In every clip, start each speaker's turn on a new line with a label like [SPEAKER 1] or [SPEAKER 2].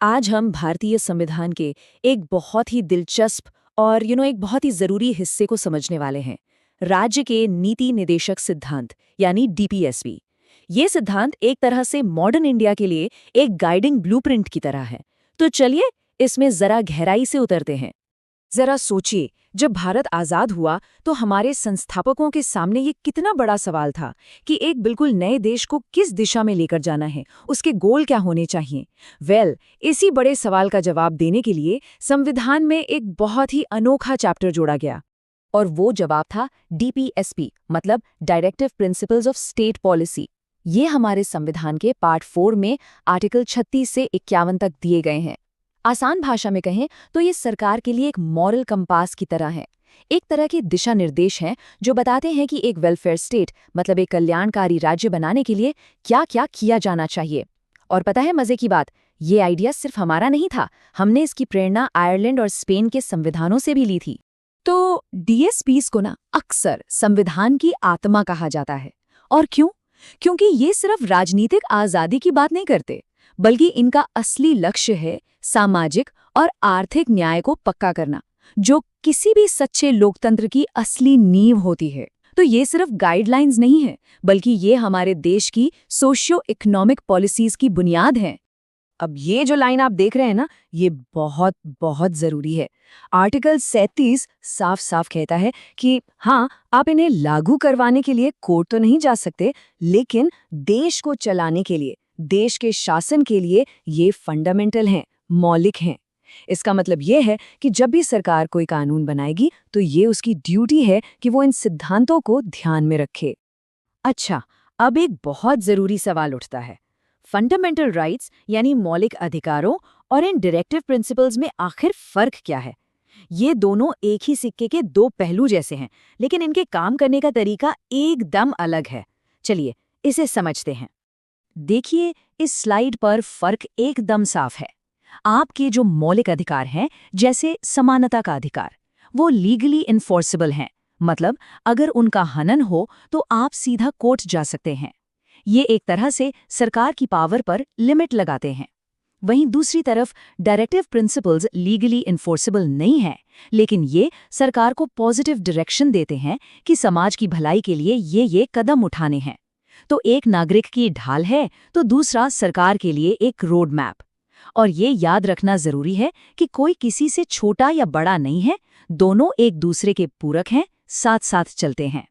[SPEAKER 1] आज हम भारतीय संविधान के एक बहुत ही दिलचस्प और एक बहुत ही जरूरी हिस्से को समझने वाले हैं। राज्य के नीति निदेशक सिद्धांत यानी डीपीएसबी। ये सिद्धांत एक तरह से मॉडर्न इंडिया के लिए एक गाइडिंग ब्लूप्रिंट की तरह है। तो चलिए इसमें जरा गहराई से उतरते हैं। जरा सोचिए, जब भारत आजाद हुआ तो हमारे संस्थापकों के सामने ये कितना बड़ा सवाल था कि एक बिल्कुल नए देश को किस दिशा में लेकर जाना है, उसके गोल क्या होने चाहिए। इसी बड़े सवाल का जवाब देने के लिए संविधान में एक बहुत ही अनोखा चैप्टर जोड़ा गया। और वो जवाब था डीपीएसपी, मतलब directive principles of state policy. ये हमारे संविधान के पार्ट 4 में आर्टिकल 36 से 51 तक दिए गए हैं। आसान भाषा में कहें तो ये सरकार के लिए एक मॉरल कंपास की तरह है, एक तरह के दिशा निर्देश हैं जो बताते हैं कि एक वेलफेयर स्टेट, मतलब एक कल्याणकारी राज्य बनाने के लिए क्या क्या किया जाना चाहिए। और पता है मजे की बात, ये आइडिया सिर्फ हमारा नहीं था, हमने इसकी प्रेरणा आयरलैंड और स्पेन के संविधानों से भी ली थी। तो डीएसपीज को अक्सर संविधान की आत्मा कहा जाता है। और क्यों? क्योंकि ये सिर्फ राजनीतिक आजादी की बात नहीं करते, बल्कि इनका असली लक्ष्य है सामाजिक और आर्थिक न्याय को पक्का करना, जो किसी भी सच्चे लोकतंत्र की असली नींव होती है। तो ये सिर्फ गाइडलाइंस नहीं है, बल्कि ये हमारे देश की सोशियो इकोनॉमिक पॉलिसीज की बुनियाद है। अब ये जो लाइन आप देख रहे हैं ये बहुत बहुत जरूरी है। आर्टिकल 37 साफ साफ कहता है कि हाँ, आप इन्हें लागू करवाने के लिए कोर्ट तो नहीं जा सकते, लेकिन देश को चलाने के लिए, देश के शासन के लिए ये फंडामेंटल हैं, मौलिक हैं। इसका मतलब ये है कि जब भी सरकार कोई कानून बनाएगी तो ये उसकी ड्यूटी है कि वो इन सिद्धांतों को ध्यान में रखे। अच्छा, अब एक बहुत जरूरी सवाल उठता है, फंडामेंटल राइट्स यानी मौलिक अधिकारों और इन डायरेक्टिव प्रिंसिपल्स में आखिर फर्क क्या है? ये दोनों एक ही सिक्के के दो पहलू जैसे हैं, लेकिन इनके काम करने का तरीका एकदम अलग है। चलिए इसे समझते हैं। देखिए, इस स्लाइड पर फर्क एकदम साफ है। आपके जो मौलिक अधिकार हैं, जैसे समानता का अधिकार, वो लीगली इन्फोर्सेबल हैं, मतलब अगर उनका हनन हो तो आप सीधा कोर्ट जा सकते हैं। ये एक तरह से सरकार की पावर पर लिमिट लगाते हैं। वहीं दूसरी तरफ डायरेक्टिव प्रिंसिपल्स लीगली इन्फोर्सेबल नहीं है, लेकिन ये सरकार को पॉजिटिव डायरेक्शन देते हैं कि समाज की भलाई के लिए ये कदम उठाने हैं। तो एक नागरिक की ढाल है तो दूसरा सरकार के लिए एक रोड मैप। और ये याद रखना जरूरी है कि कोई किसी से छोटा या बड़ा नहीं है, दोनों एक दूसरे के पूरक हैं, साथ साथ चलते हैं।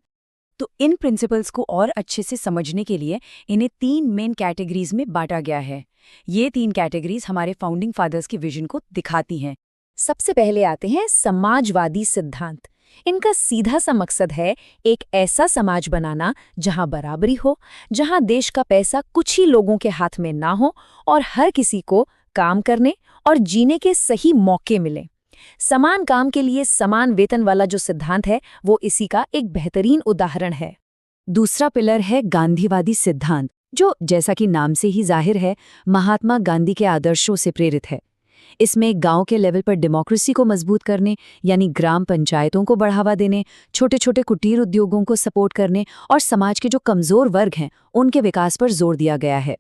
[SPEAKER 1] तो इन प्रिंसिपल्स को और अच्छे से समझने के लिए इन्हें 3 मेन कैटेगरीज में बांटा गया है। ये 3 कैटेगरीज हमारे फाउंडिंग फादर्स के विजन को दिखाती हैं। सबसे पहले आते हैं समाजवादी सिद्धांत। इनका सीधा सा मकसद है एक ऐसा समाज बनाना जहां बराबरी हो, जहां देश का पैसा कुछ ही लोगों के हाथ में ना हो और हर किसी को काम करने और जीने के सही मौके मिले। समान काम के लिए समान वेतन वाला जो सिद्धांत है, वो इसी का एक बेहतरीन उदाहरण है। दूसरा पिलर है गांधीवादी सिद्धांत, जो जैसा कि नाम से ही जाहिर है, महात्मा गांधी के आदर्शों से प्रेरित है। इसमें गांव के लेवल पर डेमोक्रेसी को मजबूत करने, यानी ग्राम पंचायतों को बढ़ावा देने, छोटे छोटे कुटीर उद्योगों को सपोर्ट करने और समाज के जो कमजोर वर्ग हैं उनके विकास पर जोर दिया गया है।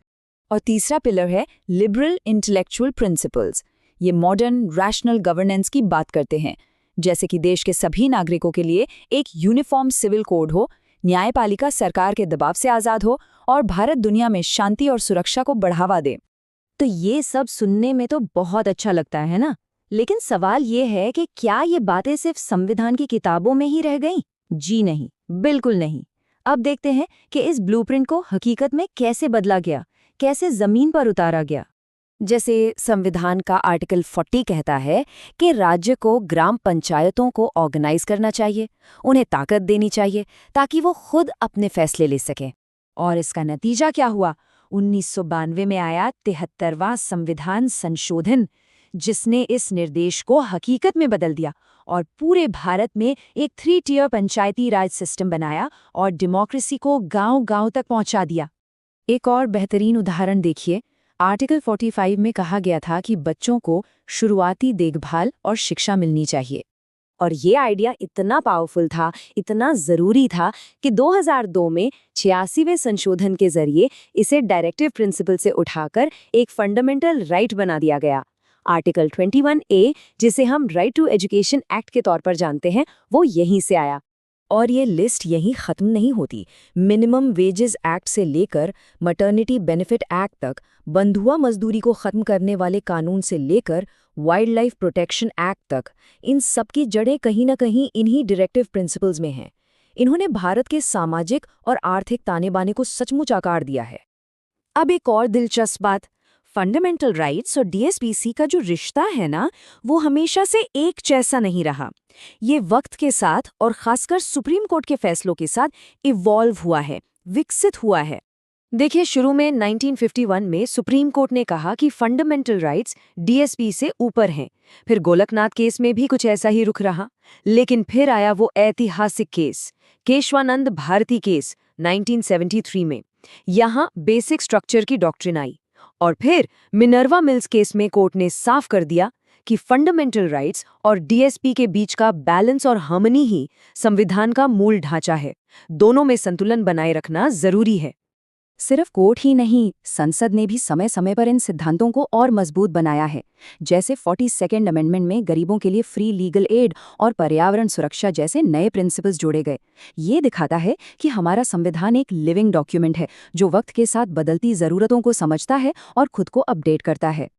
[SPEAKER 1] और तीसरा पिलर है लिबरल इंटेलेक्चुअल प्रिंसिपल्स। ये मॉडर्न रैशनल गवर्नेंस की बात करते हैं, जैसे कि देश के सभी नागरिकों के लिए एक यूनिफॉर्म सिविल कोड हो, न्यायपालिका सरकार के दबाव से आज़ाद हो और भारत दुनिया में शांति और सुरक्षा को बढ़ावा दे। तो ये सब सुनने में तो बहुत अच्छा लगता है ना, लेकिन सवाल ये है कि क्या ये बातें सिर्फ संविधान की किताबों में ही रह गईं? जी नहीं, बिल्कुल नहीं। अब देखते हैं कि इस ब्लूप्रिंट को हकीकत में कैसे बदला गया, कैसे जमीन पर उतारा गया। जैसे संविधान का आर्टिकल 40 कहता है कि राज्य को ग्राम पंचायतों को ऑर्गेनाइज करना चाहिए, उन्हें ताकत देनी चाहिए ताकि वो खुद अपने फैसले ले सकें। और इसका नतीजा क्या हुआ? 1992 में आया 73वां संविधान संशोधन, जिसने इस निर्देश को हकीकत में बदल दिया और पूरे भारत में एक 3 टियर पंचायती राज सिस्टम बनाया और डेमोक्रेसी को गांव-गांव तक पहुंचा दिया। एक और बेहतरीन उदाहरण देखिए। आर्टिकल 45 में कहा गया था कि बच्चों को शुरुआती देखभाल और शिक्षा मिलनी चाहिए। और ये आइडिया इतना पावरफुल था, इतना ज़रूरी था कि 2002 में 86वें संशोधन के जरिए इसे डायरेक्टिव प्रिंसिपल से उठाकर एक फंडामेंटल राइट बना दिया गया। आर्टिकल 21A, जिसे हम राइट टू एजुकेशन एक्ट के तौर पर जानते हैं, वो यहीं से आया। और ये लिस्ट यहीं ख़त्म नहीं होती। मिनिमम वेजेस एक्ट से लेकर मटर्निटी बेनिफिट एक्ट तक, बंधुआ मजदूरी को ख़त्म करने वाले कानून से लेकर वाइल्ड लाइफ प्रोटेक्शन एक्ट तक, इन सब की जड़ें कहीं न कहीं इन्हीं डायरेक्टिव प्रिंसिपल्स में हैं। इन्होंने भारत के सामाजिक और आर्थिक ताने बाने को सचमुच आकार दिया है। अब एक और दिलचस्प बात, फंडामेंटल राइट्स और डीएसपीसी का जो रिश्ता है ना, वो हमेशा से एक जैसा नहीं रहा। ये वक्त के साथ और खासकर सुप्रीम कोर्ट के फैसलों के साथ इवॉल्व हुआ है, विकसित हुआ है। देखिए, शुरू में 1951 में सुप्रीम कोर्ट ने कहा कि फंडामेंटल राइट्स डीएसपी से ऊपर हैं। फिर गोलकनाथ केस में भी कुछ ऐसा ही रुख रहा। लेकिन फिर आया वो ऐतिहासिक केस, केशवानंद भारती केस 1973 में। यहाँ बेसिक स्ट्रक्चर की डॉक्ट्रिन आई। और फिर मिनर्वा मिल्स केस में कोर्ट ने साफ कर दिया कि फंडामेंटल राइट्स और डीएसपी के बीच का बैलेंस और हार्मनी ही संविधान का मूल ढांचा है। दोनों में संतुलन बनाए रखना जरूरी है। सिर्फ कोर्ट ही नहीं, संसद ने भी समय समय पर इन सिद्धांतों को और मजबूत बनाया है। जैसे 42nd अमेंडमेंट में गरीबों के लिए फ्री लीगल एड और पर्यावरण सुरक्षा जैसे नए प्रिंसिपल्स जोड़े गए। ये दिखाता है कि हमारा संविधान एक लिविंग डॉक्यूमेंट है, जो वक्त के साथ बदलती ज़रूरतों को समझता है और खुद को अपडेट करता है।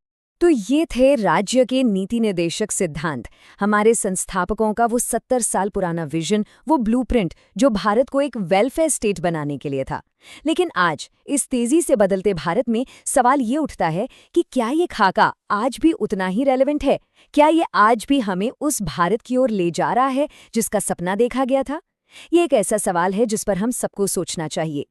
[SPEAKER 1] तो ये थे राज्य के नीति निर्देशक सिद्धांत, हमारे संस्थापकों का वो 70 साल पुराना विजन, वो ब्लूप्रिंट जो भारत को एक वेलफेयर स्टेट बनाने के लिए था। लेकिन आज इस तेजी से बदलते भारत में सवाल ये उठता है कि क्या ये खाका आज भी उतना ही रेलेवेंट है? क्या ये आज भी हमें उस भारत की ओर ले जा रहा है जिसका सपना देखा गया था? ये एक ऐसा सवाल है जिस पर हम सबको सोचना चाहिए।